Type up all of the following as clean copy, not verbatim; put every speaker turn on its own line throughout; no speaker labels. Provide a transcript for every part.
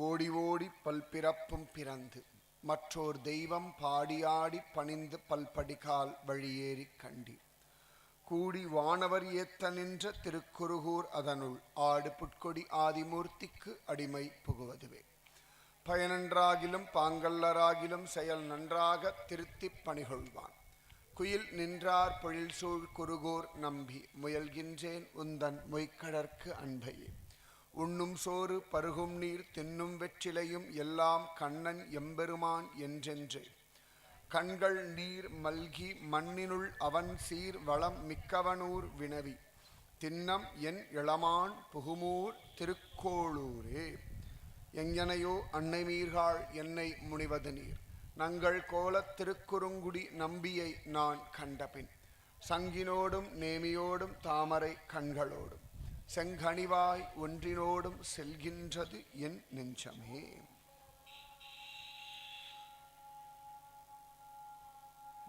ஓடி ஓடி பல்பிறப்பும் பிறந்து மற்றோர் தெய்வம் பாடியாடி பணிந்து பல்படிகால் வழியேறி கண்டீர். கூடி வானவர் ஏத்த நின்ற திருக்குருகூர் அதனுள் ஆடு புட்கொடி ஆதிமூர்த்திக்கு அடிமை புகுவதுவே. பயனன்றாகிலும் பாங்கல்லராகிலும் செயல் நன்றாக திருத்திப் பணிகொள்வான். குயில் நின்றார் பொழில் சூழ் குருகூர் நம்பி முயல்கின்றேன் உந்தன் மொய்க்கடற்கு அன்பையே. உண்ணும் சோறு பருகும் நீர் தின்னும் வெற்றிலையும் எல்லாம் கண்ணன் எம்பெருமான் என்றென்றே. கண்கள் நீர் மல்கி மண்ணினுள் அவன் சீர் வளம் மிக்கவனூர் வினவி தின்னம் என் இளமான் புகுமூர் திருக்கோளூரே. எங்கனையோ அன்னை மீர்காள் என்னை முனிவது நீர். நங்கள் கோலத் திருக்குறுங்குடி நம்பியை நான் கண்டபின் சங்கினோடும் நேமியோடும் தாமரை கண்களோடும் செங்கனிவாய் ஒன்றினோடும் செல்கின்றது என் நெஞ்சமே.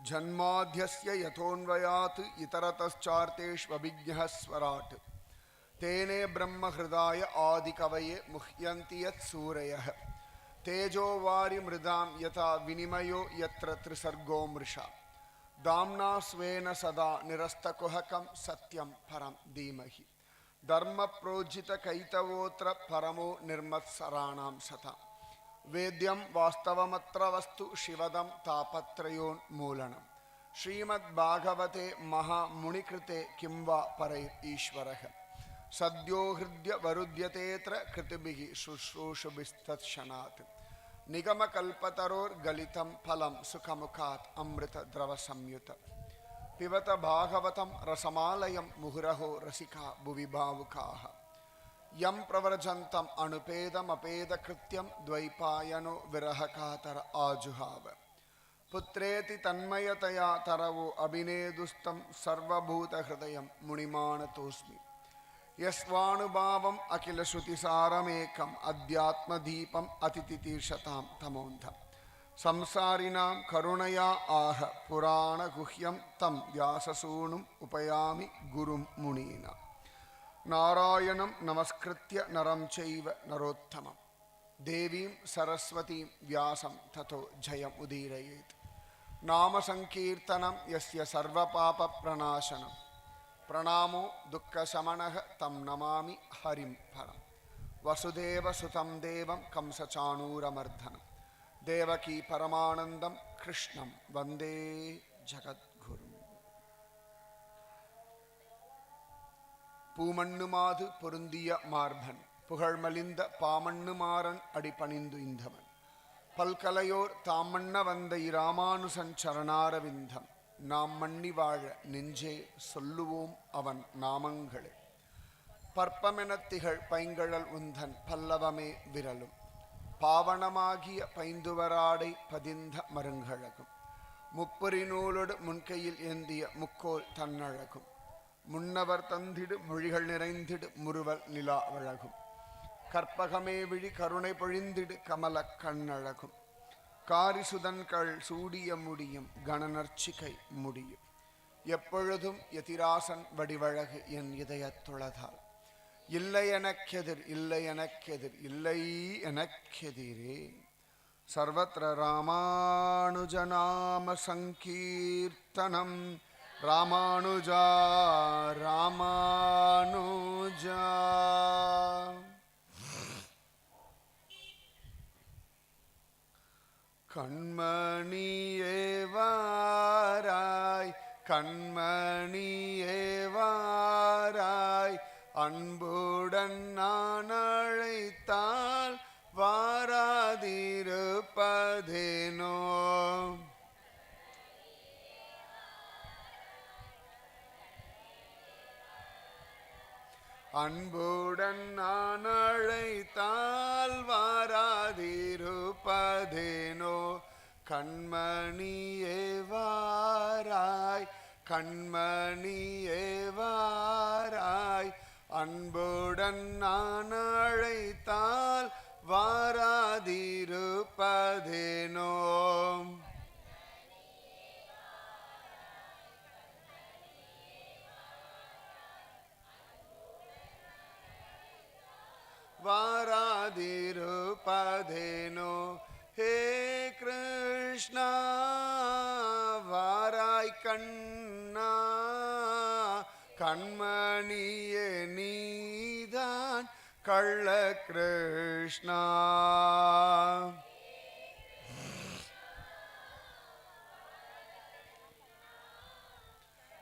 ஜன்மாத்யஸ்ய யதோன்வயாத் இதரதச்சார்த்தேஷ்வபிஜ்ஞः ஸ்வராட் தேனே பிரம்ம ஹிருதாய ஆதிகவயே முஹ்யந்தி யத் சூரயः தேஜோ வாரி மிருதாம் யதா வினிமயோ யத்ர த்ரிசர்கோ மிருஷா தாம்னா ஸ்வேன சதா நிரஸ்தகுஹகம் சத்யம் பரம் தீமஹி தர்ம ப்ரோஜித கைதவோத்ர பரமோ நிர்மத்சராணாம் சதா வேத்யம் வாஸ்தவமத்ர வஸ்து சிவதம் தாபத்ரயோன் மூலனம் ஸ்ரீமத் பாகவதே மகாமுனிகிருதே கிம்வா பரை ஈஸ்வரः சத்யோ ஹிருத்ய வருத்யதேத்ர கிருதிபிஹி சுஷ்ரூஷுபிஸ்தத்ஷனாத் நிகமகல்பதரோர் கலிதம் பலம் சுகமுகாத் அம்ருத திரவ சம்யுத பிபத பாகவதம் ரசமாலயம் முகுரஹோ ரசிகா புவி பாவுகாः யம் பிரவரஜந்தம் அனுபேதமபேத கிருத்யம் துவைபாயனோ விரஹகாதர ஆஜுஹாவ புத்ரேதி தன்மயதயா தரவோ அபிநேதுஸ்தம் சர்வபூத ஹிருதயம் முனிமானதோஸ்மி யஸ்வானுபாவம் அகில ஸ்ருதிசாரமேகம் அத்யாத்மதீபம் அதிதிதீர்ஷதாம் தமோந்தம் சம்சாரிணாம் கருணயா ஆஹ புராண குஹ்யம் தம் வியாசசூனும் உபயாமி குரும் முனீனாம். நாராயணம் நமஸ்கிருத்ய நரம் சைவ நரோத்தமம் தேவீம் சரஸ்வதீம் வியாசம் ததோ ஜயம் உதீரயேத். நாம சங்கீர்த்தனம் யஸ்ய சர்வ பாப பிரணாசனம் பிரணாமோ துக்க சமனஹ தம் நமாமி ஹரிம் பரம். வசுதேவ சுதம் தேவம் கம்சசாணூரமர்தனம் தேவகி பரமானந்தம் கிருஷ்ணம் வந்தே ஜகத்குரு. பூமண்ணுமாது பொருந்திய மார்பன் புகழ்மலிந்த பாமண்ணுமாறன் அடிபணிந்து இந்தவன் பல்கலையோர் தாமண்ண வந்த இராமானுசன் சரணாரவிந்தம் நாம் மண்ணி வாழ நெஞ்சே சொல்லுவோம் அவன் நாமங்களே. பற்பமெனத்திகள் பைங்கழல் உந்தன் பல்லவமே விரலும் பாவனமாகிய பைந்துவராடை பதிந்த மருங்கழகும் முப்பரி நூலோடு முன்கையில் ஏந்திய முக்கோல் தன்னழகும் முன்னவர் தந்திடு மொழிகள் நிறைந்திடு முறுவல் நிலா வழகும் கற்பகமே விழி கருணை பொழிந்திடு கமல கண்ணழகும் காரிசுதன்கள் சூடிய முடியும் கணநர்ச்சிகை முடியும் எப்பொழுதும் யதிராசன் வடிவழகு என் இதயத்துளதால் இல்லை எனக்கெதிர் இல்லை எனக்கெதிர் இல்லை எனக்கெதிரே. சர்வத்ர ராமானுஜநாம சங்கீர்த்தனம் ராமானுஜா ராமானுஜா. கண்மணியேவாராய் கண்மணியேவாராய் அன்புடன் நான் அழைத்தால் வாராதிருப்பதேனோ. அன்புடன் நான் அழைத்தால் வாராதிருப்பதேனோ. கண்மணியேவாராய் கண்மணியேவாராய் அன்புடன் நான் அழைத்தால் வாராதிருப்பதேனோ. வாராதிருப்பதேனோ. இருப்பதேனோ ஹே கிருஷ்ணா வாராய் கண்ணா கண்மணியே நீதான் கள்ள கிருஷ்ணா.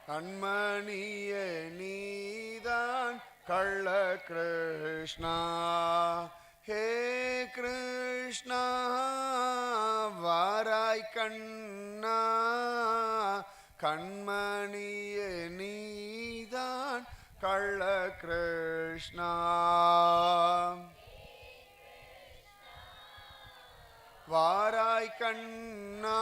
கண்மணியே நீதான் கள்ள கிருஷ்ணா. ஹே கிருஷ்ணா வாராய் கண்ணா கண்மணியே நீதான் கள்ள கிருஷ்ணா. வாராய் கண்ணா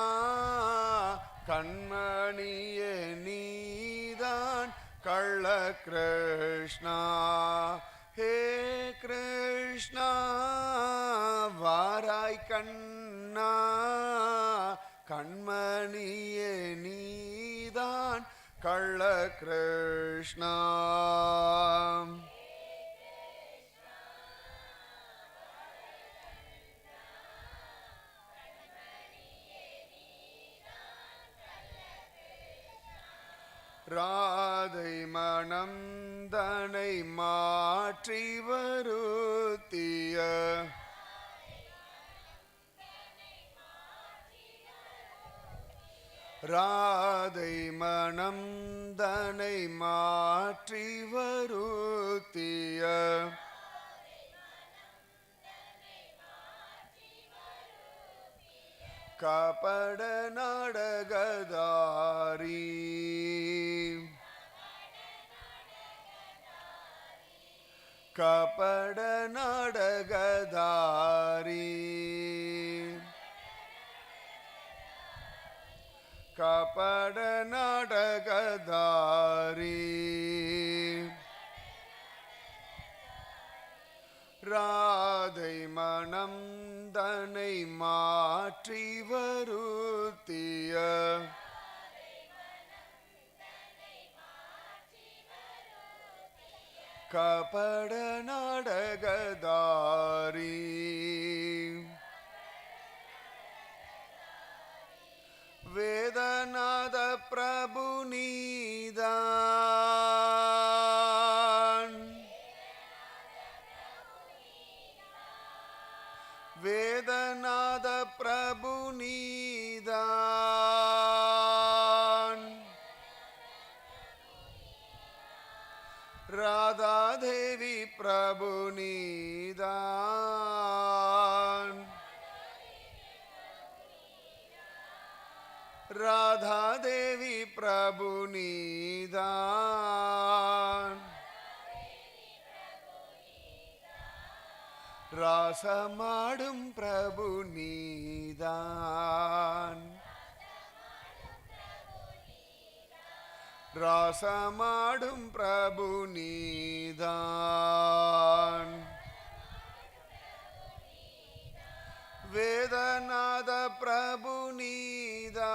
கண்மணியே நீதான் கள்ள கிருஷ்ணா. ஹே கிருஷ்ணா வாராய் கண்ணா கண்மணியே நீதான் கள்ள கிருஷ்ணா. ராதை மனம் தனை மாற்றி வருத்திய ராதை மனம் தனை மாற்றி வருத்திய கபட நாடகதாரி கபட நாடகதாரி கபட நாடகதாரி ராதை மனம் தனை மாற்றி வருத்திய கபட நாடகதாரி வேதநாத பிரபு நீதான் வேதநாத பிரபு நீதான் ராதாதேவி பிரபு நீதான் ராதாதேவி பிரபு நீதான் ராசமாடும் பிரபு நீதான் ராசமாடும் பிரபு நீதான் வேதநாத பிரபு நீதான்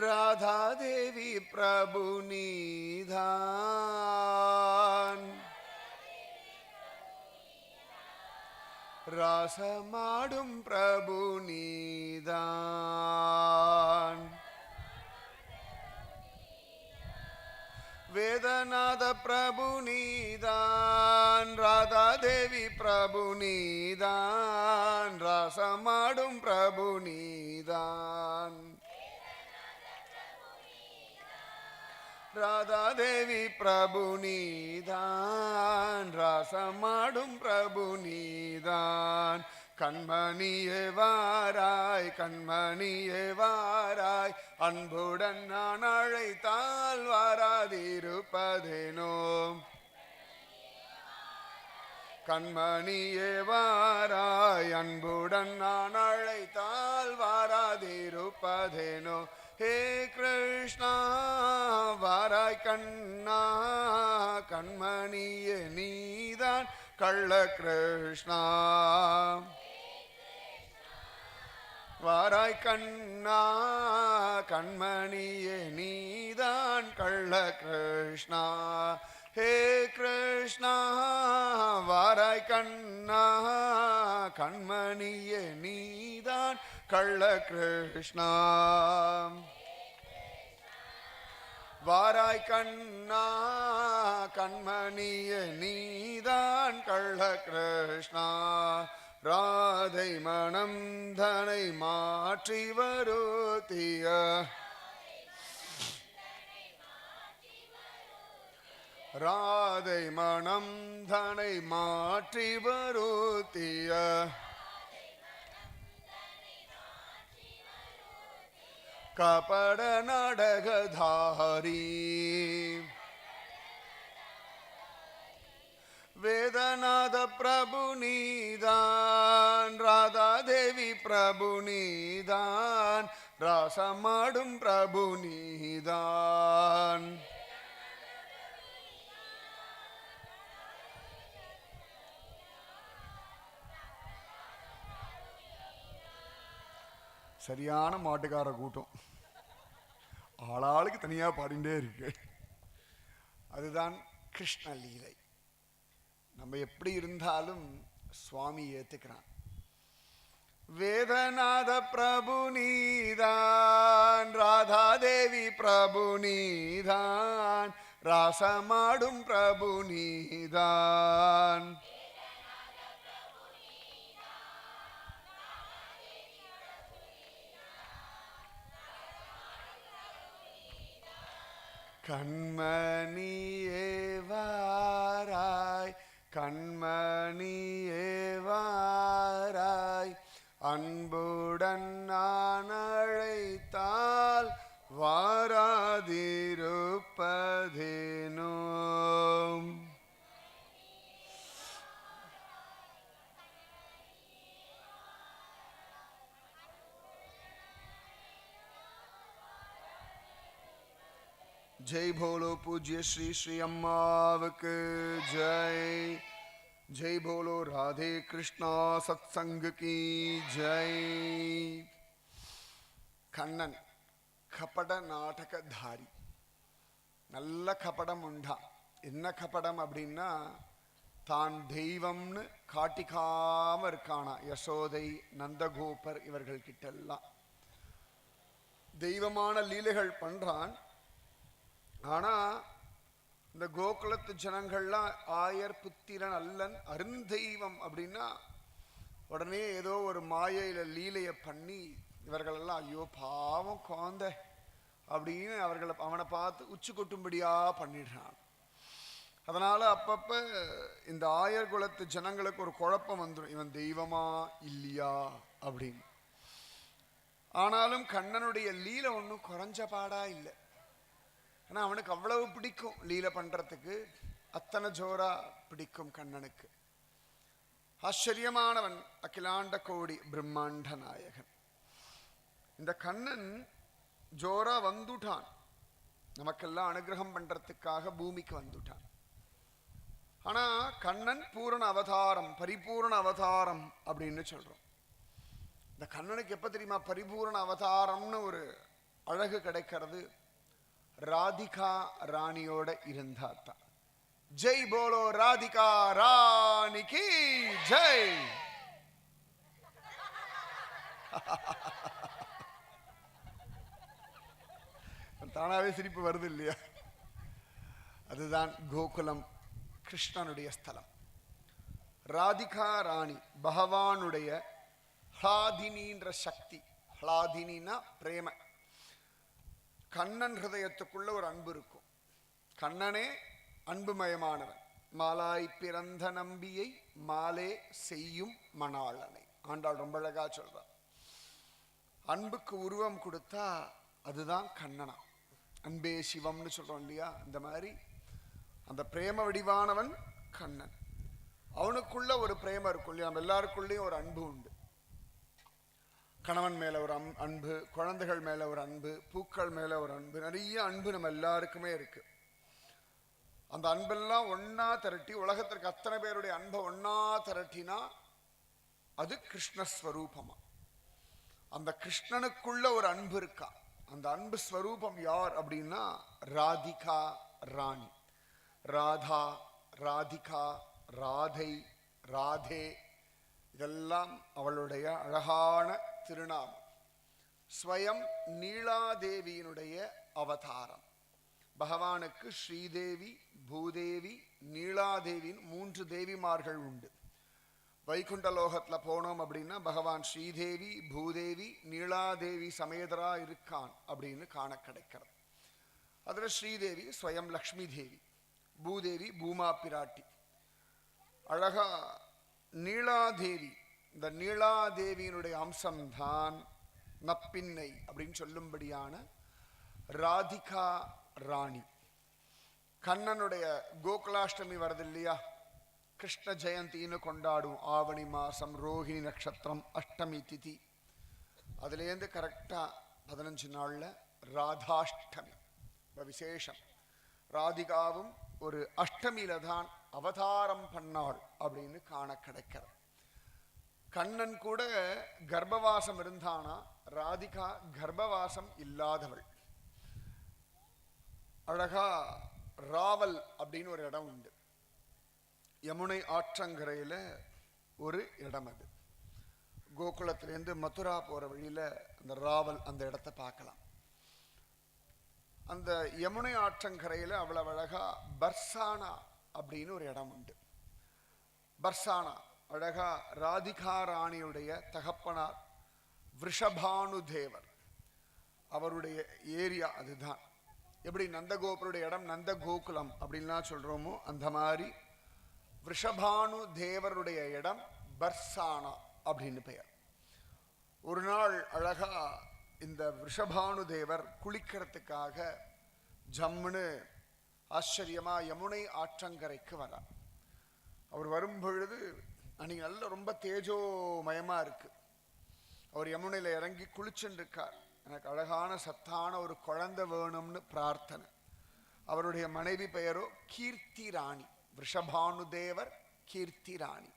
ராதாதேவி பிரபு நீதான் ராசமாடும் பிரபு நீதான் வேதநாத பிரபு நீதான் ராதாதேவி பிரபு நீதான் ராசமாடும் பிரபு நீதான் ராதாதேவி பிரபு நீதான் ராசமாடும் பிரபு நீதான் கண்மணியே வாராய் கண்மணியே வாராய் அன்புடன் நான் அழைத்தால் வாராதிருப்பதேனோ கண்மணியே வாராய் அன்புடன் நான் அழைத்தால் வாராதிருப்பதேனோ ஹே கிருஷ்ணா வாராய் கண்ணா கண்மணியே நீதான் கள்ள கிருஷ்ணா வாராய் கண்ணா கண்மணியே நீதான் கள்ள கிருஷ்ணா ஹே கிருஷ்ணா வாராய் கண்ணா கண்மணியே நீதான் கள்ள கிருஷ்ணா வாராய் கண்ணா கண்மணியே நீதான் கள்ள கிருஷ்ணா ராதை மனம் தனை மாற்றி வருத்திய ராதை மனம் தனை மாற்றி வருத்திய கபட நாடகதாரி வேதநாத பிரபு நீதான் ராதா தேவி பிரபு நீதான் ராசமாடும் பிரபு நீதான் சரியான மாட்டுக்கார கூட்டம் ஆளாளுக்கு தனியா பாடிண்டே இருக்கு. அதுதான் கிருஷ்ண லீலை. நம்ம எப்படி இருந்தாலும் சுவாமி ஏத்துக்கிறான். வேதநாத பிரபு நீதான் ராதாதேவி பிரபு நீதான் ராசமாடும் பிரபு நீதான் கண்மணியே வாராய் கண்மணியே வாராய் அன்புடன் நான் அழைத்தால் வாராதிருப்பதேனோ जय बोलो पूज्य श्री श्री अम्मावक जय जय बोलो राधे कृष्णा सत्संग की जय கண்ணன் கபட நாடகதாரி நல்ல கபடம் உண்டா என்ன கபடம் அப்படின்னா தான் தெய்வம்னு காட்டிக்காம இருக்கானா யசோதை நந்தகோபர் இவர்கள் கிட்டெல்லாம் தெய்வமான லீலைகள் பண்றான் ஆனா இந்த கோகுலத்து ஜனங்கள்லாம் ஆயர் புத்திரன் அல்லன் அருந்தெய்வம் அப்படின்னா உடனே ஏதோ ஒரு மாயையில லீலைய பண்ணி இவர்களெல்லாம் ஐயோ பாவம் குழந்தை அப்படின்னு அவனை பார்த்து உச்சி கொட்டும்படியா பண்ணிடுறான். அதனால அப்பப்ப இந்த ஆயர் குலத்து ஜனங்களுக்கு ஒரு குழப்பம் வந்துடும், இவன் தெய்வமா இல்லையா அப்படின்னு. ஆனாலும் கண்ணனுடைய லீலை ஒன்றும் குறைஞ்ச பாடா இல்லை. ஆனால் அவனுக்கு அவ்வளவு பிடிக்கும் லீலை பண்றதுக்கு, அத்தனை ஜோரா பிடிக்கும் கண்ணனுக்கு. ஆச்சரியமானவன், அகிலாண்ட கோடி பிரம்மாண்ட நாயகன். இந்த கண்ணன் ஜோரா வந்துட்டான், நமக்கெல்லாம் அனுகிரகம் பண்றதுக்காக பூமிக்கு வந்துட்டான். ஆனா கண்ணன் பூரண அவதாரம், பரிபூர்ண அவதாரம் அப்படின்னு சொல்றோம். இந்த கண்ணனுக்கு எப்ப தெரியுமா பரிபூர்ண அவதாரம்னு ஒரு அழகு கிடைக்கிறது? ராதிகா ராணியோட இருந்தாத்தான். ஜெய் போலோ ராதிகா ராணிக்கு ஜெய். தானாவே சிரிப்பு வருது இல்லையா? அதுதான் கோகுலம், கிருஷ்ணனுடைய ஸ்தலம். ராதிகா ராணி பகவானுடைய ஹ்லாதினின்ற சக்தி. ஹ்லாதினா பிரேம. கண்ணன் ஹிருதயத்துக்குள்ள ஒரு அன்பு இருக்கும். கண்ணனே அன்புமயமானவன். மாலாய் பிறந்த நம்பியை மாலே செய்யும் மணாளனை ஆண்டாள் ரொம்ப அழகா சொல்றான். அன்புக்கு உருவம் கொடுத்தா அதுதான் கண்ணனா. அன்பே சிவம்னு சொல்றோம் இல்லையா? இந்த மாதிரி அந்த பிரேம வடிவானவன் கண்ணன். அவனுக்குள்ள ஒரு பிரேமம் இருக்கும் இல்லையா? நம்ம எல்லாருக்குள்ளேயும் ஒரு அன்பு உண்டு. கணவன் மேல ஒரு அன்பு, குழந்தைகள் மேல ஒரு அன்பு, பூக்கள் மேல ஒரு அன்பு, நிறைய அன்பு நம்ம எல்லாருக்குமே இருக்கு. அந்த அன்பெல்லாம் ஒன்னா திரட்டி உலகத்திற்கு அத்தனை பேருடைய அன்பை ஒன்னா திரட்டினா அது கிருஷ்ணஸ்வரூபமா. அந்த கிருஷ்ணனுக்குள்ள ஒரு அன்பு இருக்கா. அந்த அன்பு ஸ்வரூபம் யார் அப்படின்னா ராதிகா ராணி. ராதா, ராதிகா, ராதை, ராதே இதெல்லாம் அவளுடைய அழகான திருநாமம். ஸ்வயம் நீலாதேவியினுடைய அவதாரம். பகவானுக்கு ஸ்ரீதேவி, பூதேவி, நீலாதேவின் 3 தேவிமார்கள் உண்டு. வைகுண்ட லோகத்தில் போனோம் அப்படின்னா பகவான் ஸ்ரீதேவி, பூதேவி, நீலாதேவி சமேதரா இருக்கான் அப்படின்னு காண கிடைக்கிறது. அதில் ஸ்ரீதேவி ஸ்வயம் லக்ஷ்மி தேவி, பூதேவி பூமா பிராட்டி. அழகா நீலாதேவி, இந்த நீலாதேவியினுடைய அம்சம்தான் நப்பின்னை அப்படின்னு சொல்லும்படியான ராதிகா ராணி. கண்ணனுடைய கோகுலாஷ்டமி வருது இல்லையா, கிருஷ்ண ஜெயந்தின்னு கொண்டாடும் ஆவணி மாசம் ரோஹிணி நட்சத்திரம் அஷ்டமி திதி. அதுலேருந்து கரெக்டாக 15 நாளில் ராதாஷ்டமி விசேஷம். ராதிகாவும் ஒரு அஷ்டமியில தான் அவதாரம் பண்ணாள் அப்படின்னு காண கிடைக்கிறது. கண்ணன் கூட கர்ப்பவாசம் இருந்தானா, ராதிகா கர்ப்பவாசம் இல்லாதவள். அழகா ராவல் அப்படின்னு ஒரு இடம் உண்டு, யமுனை ஆற்றங்கரையில் ஒரு இடம். அது கோகுலத்திலேருந்து மதுரா போகிற வழியில் அந்த ராவல் அந்த இடத்த பார்க்கலாம். அந்த யமுனை ஆற்றங்கரையில் அவ்வளவு அழகா பர்சானா அப்படின்னு ஒரு இடம் உண்டு. பர்சானா அழகா ராதிகா ராணியுடைய தகப்பனார் விருஷபானு தேவர் அவருடைய ஏரியா அதுதான். எப்படி நந்தகோபருடைய இடம் நந்த கோகுலம் அப்படின்லாம் சொல்றோமோ அந்த மாதிரி விருஷபானு தேவருடைய இடம் பர்சானா அப்படின்னு பெயர். ஒரு நாள் அழகா இந்த விருஷபானு தேவர் குளிக்கிறதுக்காக ஜம்முன்னு ஆச்சரியமா யமுனை ஆற்றங்கரைக்கு வரார். அவர் வரும்பொழுது அன்னைக்கு நல்ல ரொம்ப தேஜோமயமா இருக்கு. அவர் யமுனையில் இறங்கி குளிச்சுட்டு இருக்கார். எனக்கு அழகான சத்தான ஒரு குழந்தை வேணும்னு பிரார்த்தனை. அவருடைய மனைவி பெயரோ கீர்த்தி ராணி. விருஷபானு தேவர் கீர்த்தி ராணி.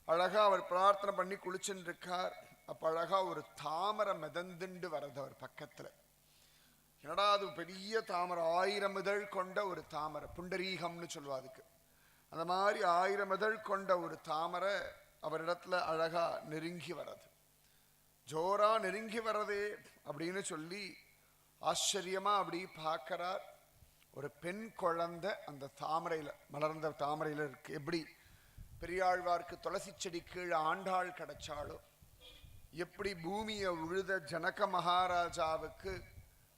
அழகா அவர் பிரார்த்தனை பண்ணி குளிச்சுட்டு இருக்கார். அப்ப அழகா ஒரு தாமரை மிதந்துண்டு வரது அவர் பக்கத்துல. என்னடா அது பெரிய தாமரை, 1000 இதழ் கொண்ட ஒரு தாமரை, புண்டரீகம்னு சொல்லுவா அதுக்கு. அந்த மாதிரி 1000 இதழ் கொண்ட ஒரு தாமரை அவரிடத்துல அழகா நெருங்கி வர்றது. ஜோரா நெருங்கி வர்றதே அப்படின்னு சொல்லி ஆச்சரியமா அப்படி பார்க்கிறார். ஒரு பெண் குழந்தை அந்த தாமரையில, மலர்ந்த தாமரையில இருக்கு. எப்படி பெரியாழ்வார்க்கு துளசி செடி கீழே ஆண்டாள் கிடைச்சாலோ, எப்படி பூமியை உழுத ஜனக மகாராஜாவுக்கு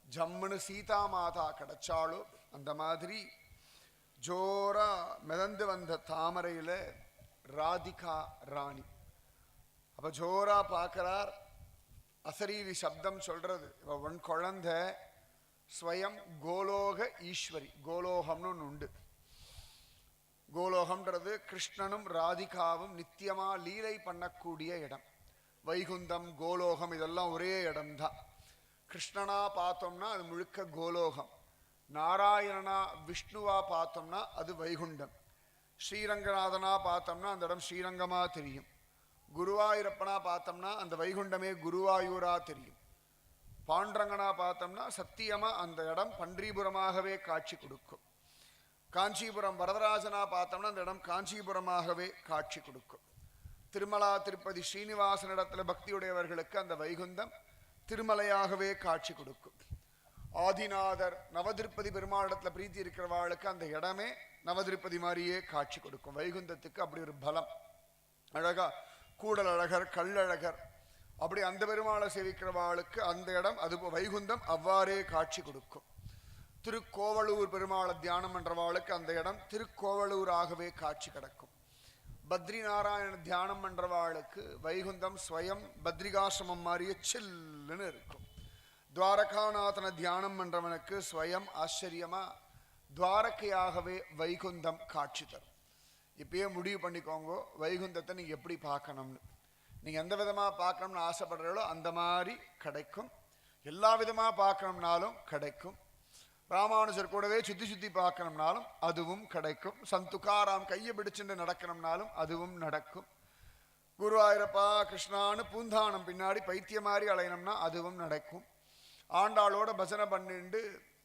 ஜம்முன்னு சீதா மாதா கிடைச்சாலோ, அந்த மாதிரி ஜோரா மிதந்து வந்த தாமரையில ராதிகா ராணி. அப்ப ஜோரா பார்க்கிறார். அசரீரி சப்தம் சொல்றது, இவ ஒன் குழந்தை ஸ்வயம் கோலோக ஈஸ்வரி. கோலோகம்னு ஒன்று உண்டு. கோலோகம்ன்றது கிருஷ்ணனும் ராதிகாவும் நித்தியமா லீலை பண்ணக்கூடிய இடம். வைகுந்தம் கோலோகம் இதெல்லாம் ஒரே இடம்தான். கிருஷ்ணனா பார்த்தோம்னா அது முழுக்க கோலோகம், நாராயணனா விஷ்ணுவா பார்த்தோம்னா அது வைகுண்டம், ஸ்ரீரங்கநாதனா பார்த்தோம்னா அந்த இடம் ஸ்ரீரங்கமா தெரியும், குருவாயூரப்பனா பார்த்தோம்னா அந்த வைகுண்டமே குருவாயூரா தெரியும், பாண்டரங்கனா பார்த்தோம்னா சத்தியமா அந்த இடம் பன்றிபுரமாகவே காட்சி கொடுக்கும், காஞ்சிபுரம் வரதராஜனா பார்த்தோம்னா அந்த இடம் காஞ்சிபுரமாகவே காட்சி கொடுக்கும், திருமலா திருப்பதி ஸ்ரீனிவாசன் இடத்துல பக்தியுடையவர்களுக்கு அந்த வைகுந்தம் திருமலையாகவே காட்சி கொடுக்கும், ஆதிநாதர் நவதிருப்பதி பெருமாளிடத்துல பிரீத்தி இருக்கிறவாளுக்கு அந்த இடமே நவதிருப்பதி மாதிரியே காட்சி கொடுக்கும். வைகுந்தத்துக்கு அப்படி ஒரு பலம். அழகா கூடல் அழகர், கள்ளழகர், அப்படி அந்த பெருமாளை சேவிக்கிறவாளுக்கு அந்த இடம் அது வைகுந்தம் அவ்வாறே காட்சி கொடுக்கும். திருக்கோவலூர் பெருமாளை தியானம் பண்றவாளுக்கு அந்த இடம் திருக்கோவலூராகவே காட்சி கிடக்கும். பத்ரி நாராயண தியானம் பண்றவாளுக்கு வைகுந்தம் ஸ்வயம் பத்ரிகாசிரமம் மாதிரியே சில்லுன்னு இருக்கும். துவாரகாநாதன தியானம் பண்றவனுக்கு ஸ்வயம் ஆச்சரியமா துவாரகையாகவே வைகுந்தம் காட்சி தரும். இப்பயே முடிவு பண்ணிக்கோங்க வைகுந்தத்தை நீங்க எப்படி பார்க்கணும்னு. நீங்க எந்த விதமா பார்க்கணும்னு ஆசைப்படுறீங்களோ அந்த மாதிரி கிடைக்கும். எல்லா விதமா பார்க்கணும்னாலும் கிடைக்கும். ராமானுஜர் கூடவே சுத்தி சுத்தி பார்க்கணும்னாலும் அதுவும் கிடைக்கும். சந்துகாராம் கையை பிடிச்சுட்டு நடக்கணும்னாலும் அதுவும் நடக்கும். குருவாயூரப்பா கிருஷ்ணான்னு பூந்தானம் பின்னாடி பைத்திய மாதிரி அலையணும்னா அதுவும் நடக்கும். ஆண்டாளோட பஜனை பண்ணிண்டு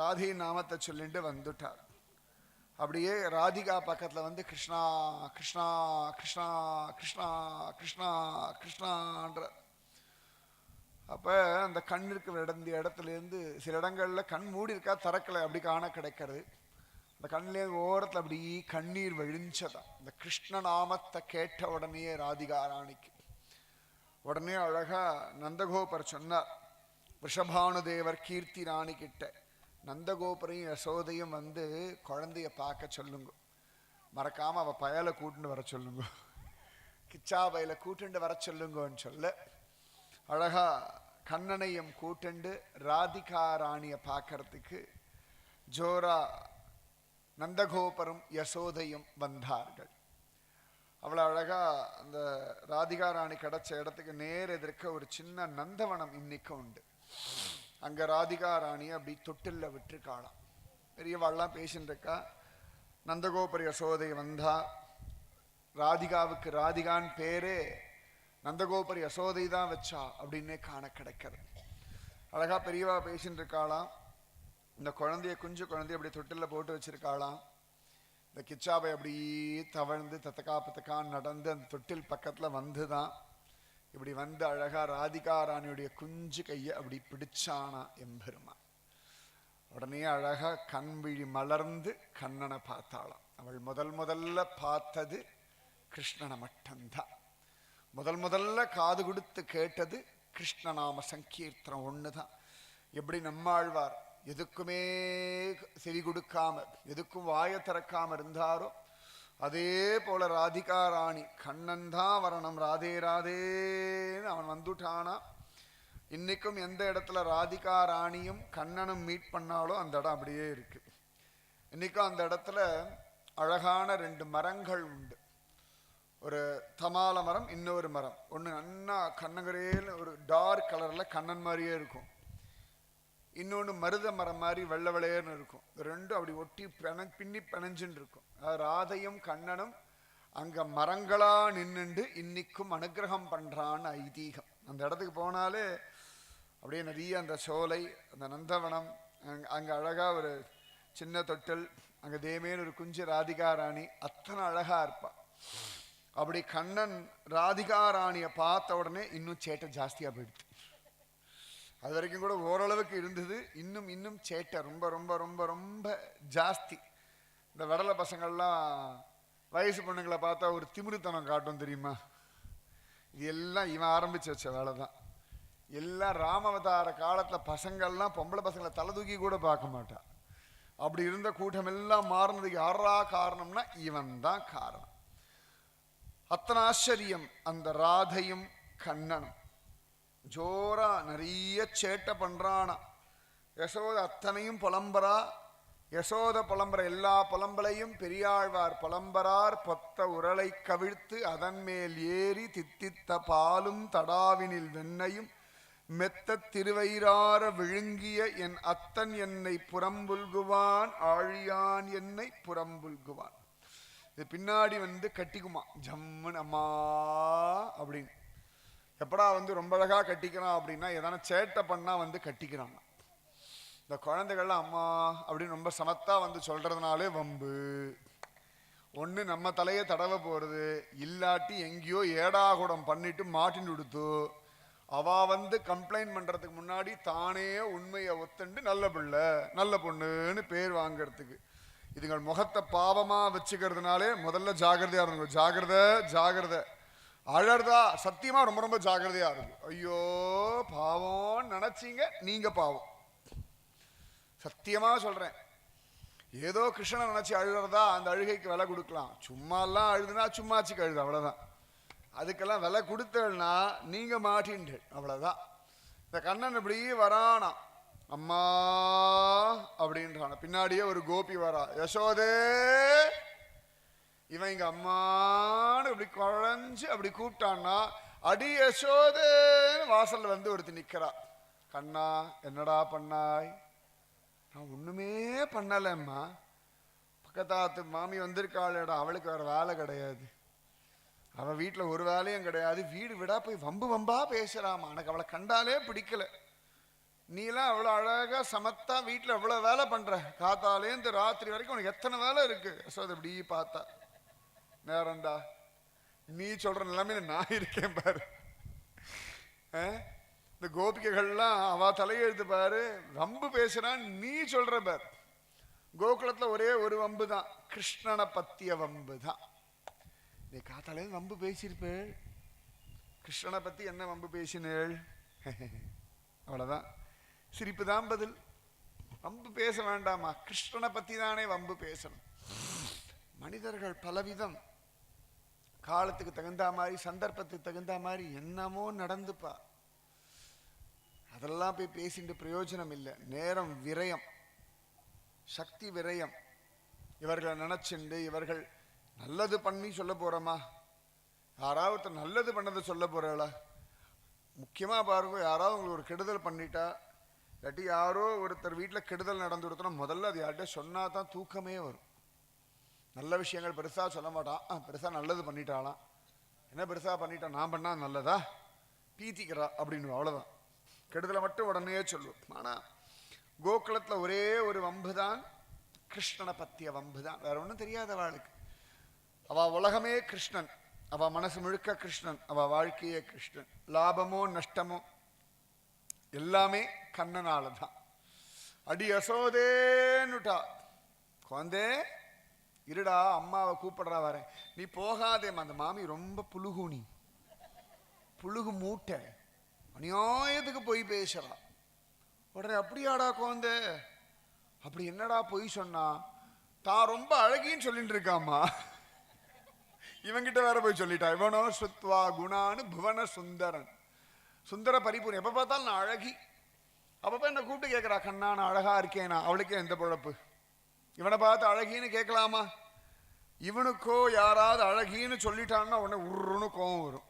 ராதி நாமத்தை சொல்லிட்டு வந்துட்டார். அப்படியே ராதிகா பக்கத்துல வந்து கிருஷ்ணா கிருஷ்ணா கிருஷ்ணா கிருஷ்ணா கிருஷ்ணா கிருஷ்ணான்ற. அப்ப அந்த கண் இருக்கிற இடத்துல இருந்து சில இடங்கள்ல கண் மூடி இருக்கா, திறக்கலை, அப்படி காண கிடைக்கிறது. அந்த கண்ணிலே ஓரத்தில் அப்படி கண்ணீர் வழிஞ்சதான். இந்த கிருஷ்ண நாமத்தை கேட்ட உடனே ராதிகா ராணிக்கு உடனே அழகா நந்தகோபர் சொன்னார், ரிஷபானுதேவர் கீர்த்தி ராணி கிட்ட நந்தகோபரையும் யசோதையும் வந்து குழந்தைய பார்க்க சொல்லுங்க, மறக்காம அவ பயலை கூட்டுன்னு வர சொல்லுங்க, கிச்சா பயலை கூட்டுண்டு வர சொல்லுங்கன்னு சொல்ல அழகா கண்ணனையும் கூட்டுண்டு ராதிகா ராணிய பார்க்கறதுக்கு ஜோரா நந்தகோபரும் யசோதையும் வந்தார்கள். அவ்வளோ அழகா அந்த ராதிகா ராணி கிடைச்ச இடத்துக்கு நேர் எதிர்க்க ஒரு சின்ன நந்தவனம் இன்னைக்கு உண்டு. அங்க ராதிகா ராணி அப்படி தொட்டில்ல விட்டுருக்காளாம். பெரியவாள்லாம் பேசிட்டு இருக்கா. நந்தகோபர் யசோதை வந்தா. ராதிகாவுக்கு ராதிகான் பேரே நந்தகோபர் யசோதை தான் வச்சா அப்படின்னே காண கிடைக்கிறது. அழகா பெரியவா பேசிட்டு இருக்காளாம். இந்த குழந்தைய குஞ்சு குழந்தைய அப்படி தொட்டில்ல போட்டு வச்சிருக்காளாம். இந்த கிச்சாவை அப்படி தவழ்ந்து தத்தக்கான் நடந்து அந்த தொட்டில் பக்கத்துல வந்துதான் இப்படி வந்து அழகா ராதிகா ராணியுடைய குஞ்சு கையை அப்படி பிடிச்சானா எம்பெருமா. உடனே அழகா கண் விழி மலர்ந்து கண்ணனை பார்த்தாளாம். அவள் முதல்ல பார்த்தது கிருஷ்ணனை மட்டும்தான். முதல்ல காது கொடுத்து கேட்டது கிருஷ்ணநாம சங்கீர்த்தனம் ஒண்ணுதான். எப்படி நம்மாழ்வார் எதுக்குமே செவி கொடுக்காம எதுக்கும் வாய திறக்காம இருந்தாரோ அதே போல ராதிகா ராணி கண்ணன் தான் வரணும், ராதே ராதேன்னு அவன் வந்துட்டானா. இன்னைக்கும் எந்த இடத்துல ராதிகா ராணியும் கண்ணனும் மீட் பண்ணாலோ அந்த இடம் அப்படியே இருக்கு. இன்னைக்கும் அந்த இடத்துல அழகான 2 மரங்கள் உண்டு. ஒரு தமால மரம், இன்னொரு மரம். ஒன்று நன்னா கண்ணங்கரேன்னு ஒரு டார்க் கலர்ல கண்ணன் மாதிரியே இருக்கும், இன்னொன்று மருத மரம் மாதிரி வெள்ளை வெளையர்னு இருக்கும். ரெண்டும் அப்படி ஒட்டி பின்னி பிணைஞ்சுன்னு இருக்கும். ராதையும் கண்ணனும் அங்க மரங்களா நின்னுண்டு இன்னைக்கும் அனுகிரகம் பண்றான்னு ஐதீகம். அந்த இடத்துக்கு போனாலே அப்படியே நிறைய அந்த சோலை, அந்த நந்தவனம், அங்க அழகா ஒரு சின்ன தொட்டில், அங்க தேமேன்னு ஒரு குஞ்சு ராதிகா ராணி அத்தனை அழகா இருப்பா. அப்படி கண்ணன் ராதிகா ராணியை பார்த்த உடனே இன்னும் சேட்டை ஜாஸ்தியா போயிடுது. அது வரைக்கும் கூட ஓரளவுக்கு இருந்தது, இன்னும் சேட்டை ரொம்ப ரொம்ப ரொம்ப ரொம்ப ஜாஸ்தி. இந்த வடலை பசங்கள்லாம் வயசு பொண்ணுங்களை பார்த்தா ஒரு திமிருத்தனம் காட்டும் தெரியுமா? இது எல்லாம் இவன் ஆரம்பிச்சு வச்ச வேலை தான். எல்லாம் ராமவதார காலத்துல பசங்கள்லாம் பொம்பளை பசங்களை தலை தூக்கி கூட பார்க்க மாட்டான். அப்படி இருந்த கூட்டம் எல்லாம் மாறினதுக்கு யாரா காரணம்னா இவன் தான் காரணம். அத்தனை ஆச்சரியம். அந்த ராதையும் கண்ணனும் ஜோரா நிறைய சேட்டை பண்றானா. யசோத அத்தனையும் புலம்பரா. யசோத புலம்புற எல்லா புலம்பலையும் பெரியாழ்வார் புலம்பரார். பொத்த உரலை கவிழ்த்து அதன் மேல் ஏறி தித்தித்த பாலும் தடாவினில் வெண்ணையும் மெத்த திருவயிறார விழுங்கிய என் அத்தன் என்னை புறம்புல்குவான், ஆழியான் என்னை புறம்புல்குவான். இது பின்னாடி வந்து கட்டிக்குமா ஜம்முன்னு அம்மா அப்படின்னு. எப்படா வந்து ரொம்ப அழகா கட்டிக்கிறான் அப்படின்னா எதான சேட்டை பண்ணா வந்து கட்டிக்கிறான். இந்த குழந்தைகள்லாம் அம்மா அப்படின்னு ரொம்ப சமத்தா வந்து சொல்றதுனாலே வம்பு. ஒன்று நம்ம தலையை தடவை போறது, இல்லாட்டி எங்கேயோ ஏடாகுடம் பண்ணிட்டு மாட்டின்னு கொடுத்து அவ வந்து கம்ப்ளைண்ட் பண்றதுக்கு முன்னாடி தானே உண்மையை ஒத்துண்டு நல்ல பிள்ளை நல்ல பொண்ணுன்னு பேர் வாங்கறதுக்கு. இதுங்கள் முகத்தை பாவமா வச்சுக்கிறதுனாலே முதல்ல ஜாகிரதையா இருங்க. ஜாகிரதை. அழறதா சத்தியமா ரொம்ப ரொம்ப ஜாகிரதையா இருக்கு. ஐயோ பாவம் நினைச்சீங்க நீங்க பாவம். சத்தியமா சொல்றேன். ஏதோ கிருஷ்ணனை நினைச்சு அழுகிறதா அந்த அழுகைக்கு விலை கொடுக்கலாம். சும்மா எல்லாம் அழுதுனா சும்மாச்சுக்கு அழுது அவ்வளவுதான். அதுக்கெல்லாம் விலை கொடுத்தா நீங்க மாட்டின்ட்டு அவ்வளவுதான். இந்த கண்ணன் இப்படி வரானா அம்மா அப்படின்றான. பின்னாடியே ஒரு கோபி வரா, யசோதே. இவன் இங்க அம்மான்னு இப்படி குழஞ்சு அப்படி கூப்பிட்டான்னா அடி யசோதேன்னு வாசல்ல வந்து ஒருத்தி நிக்கிறா. கண்ணா என்னடா பண்ணாய்? நான் ஒண்ணுமே பண்ணலம்மா. பக்கத்தாத்து மாமி வந்திருக்காளேடா, அவளுக்கு வேற வேலை கிடையாது, அவன் வீட்டுல ஒரு வேலையும் கிடையாது, வீடு விடா போய் வம்பா பேசுறாமா. எனக்கு அவளை கண்டாலே பிடிக்கல. நீலாம் அவ்வளோ அழகா சமத்தா வீட்டில் எவ்வளோ வேலை பண்ற, காத்தாலேருந்து ராத்திரி வரைக்கும் உனக்கு எத்தனை வேலை இருக்கு. யசோதை இப்படி பார்த்தா, நேரம்டா, நீ சொல்ற நிலைமையில நான் இருக்கேன் பாரு. இந்த கோபிகைகள்லாம் அவ தலையெழுத்து பாரு, வம்பு பேசுறான், நீ சொல்ற பாரு. கோகுலத்துல ஒரே ஒரு வம்பு தான், கிருஷ்ணனை பத்திய வம்பு தான். நீ காத்தாலே வம்பு பேசியிருப்பேள், கிருஷ்ணனை பத்தி என்ன வம்பு பேசினேள்? அவ்வளவுதான், சிரிப்பு தான் பதில். வம்பு பேச வேண்டாமா, கிருஷ்ணனை பத்தி தானே வம்பு பேசணும். மனிதர்கள் பலவிதம், காலத்துக்கு தகுந்த மாதிரி, சந்தர்ப்பத்துக்கு தகுந்த மாதிரி என்னமோ நடந்துப்பா. அதெல்லாம் போய் பேசிட்டு பிரயோஜனம் இல்லை. நேரம் விரயம், சக்தி விரயம். இவர்களை நினைச்சுண்டு இவர்கள் நல்லது பண்ணி சொல்ல போறோமா? யாராவது நல்லது பண்ணதை சொல்ல போறாளா? முக்கியமா பாருங்க, யாராவது உங்களுக்கு ஒரு கெடுதல் பண்ணிட்டா, இல்லாட்டி யாரோ ஒருத்தர் வீட்டில் கெடுதல் நடந்து கொடுத்தோன்னா முதல்ல அது யார்கிட்ட சொன்னா தான் தூக்கமே வரும். நல்ல விஷயங்கள் பெருசா சொல்ல மாட்டான், பெருசா நல்லது பண்ணிட்டாலாம், என்ன பெருசா பண்ணிட்டான், நான் பண்ணா நல்லதா, பீத்திக்கிறா அப்படின்னு, அவ்வளவுதான். கெடுதலை மட்டும் உடனே சொல்லுவோம். ஆனா கோகுலத்துல ஒரே ஒரு வம்பு தான், கிருஷ்ணனை பத்திய வம்பு தான். வேற ஒன்றும் தெரியாத அவளுக்கு. அவ உலகமே கிருஷ்ணன், அவ மனசு முழுக்க கிருஷ்ணன், அவ வாழ்க்கையே கிருஷ்ணன். லாபமோ நஷ்டமோ எல்லாமே கண்ணனால தான். அடி யசோதேன்னுட்டா, குழந்தே இருடா, அம்மாவை கூப்பிடுறா வரேன். நீ போகாதேம்மா, அந்த மாமி ரொம்ப புழுகு, நீ புழுகு மூட்டை, அநியாயத்துக்கு போய் பேசுறா. உடனே அப்படியாடா குழந்தை, அப்படி என்னடா பொய் சொன்னா? தான் ரொம்ப அழகின்னு சொல்லிட்டு இருக்காமா, இவங்கிட்ட வேற போய் சொல்லிட்டா. இவனோ சுத்வா குணானு புவன சுந்தரன், சுந்தர பரிபூர்ணம். எப்ப பார்த்தாலும் நான் அழகி. அப்பப்ப என்ன கூப்பிட்டு கேட்கறா, கண்ணா நான் அழகா இருக்கேனா? அவளுக்கே எந்த பொழப்பு? இவனை பார்த்து அழகின்னு கேட்கலாமா? இவனுக்கோ யாராவது அழகின்னு சொல்லிட்டான்னா உடனே உருன்னு கோவம் வரும்.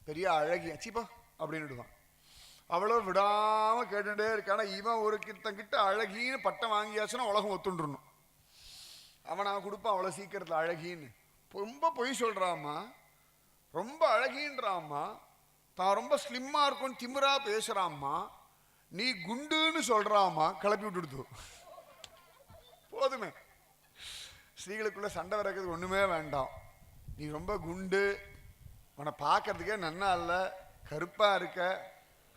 பெரிய அழகி அச்சிப்பா அப்படின்னுடுவான். அவ்வளோ விடாம கேட்டுட்டே இருக்கானா. இவன் ஒரு கிட்ட அழகின்னு பட்டம் வாங்கியாச்சுன்னா உலகம் ஒத்துண்டுருணும். அவன் நான் கொடுப்பான் அவ்வளோ சீக்கிரத்தில் அழகின்னு. ரொம்ப பொய் சொல்றாமா, ரொம்ப அழகின்றாமா, தான் ரொம்ப ஸ்லிம்மா இருக்கும் திமிரா பேசுறாமா, நீ குண்டுன்னு சொல்றாமா, கிளப்பி விட்டுடுது. போதுமே, ஸ்ரீகளுக்குள்ள சண்டை வரைக்கிறது ஒண்ணுமே வேண்டாம். நீ ரொம்ப குண்டு, உன்னை பார்க்கறதுக்கே நன்னா இல்லை, கருப்பா இருக்க,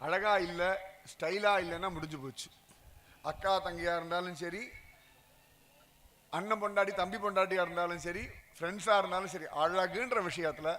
அழகா இல்லை, ஸ்டைலா இல்லைன்னா முடிஞ்சு போச்சு. அக்கா தங்கியா இருந்தாலும் சரி, அண்ணன் பொண்டாட்டி தம்பி பொண்டாட்டியா இருந்தாலும் சரி, ஃப்ரெண்ட்ஸா இருந்தாலும் சரி, அழகுன்ற விஷயத்துல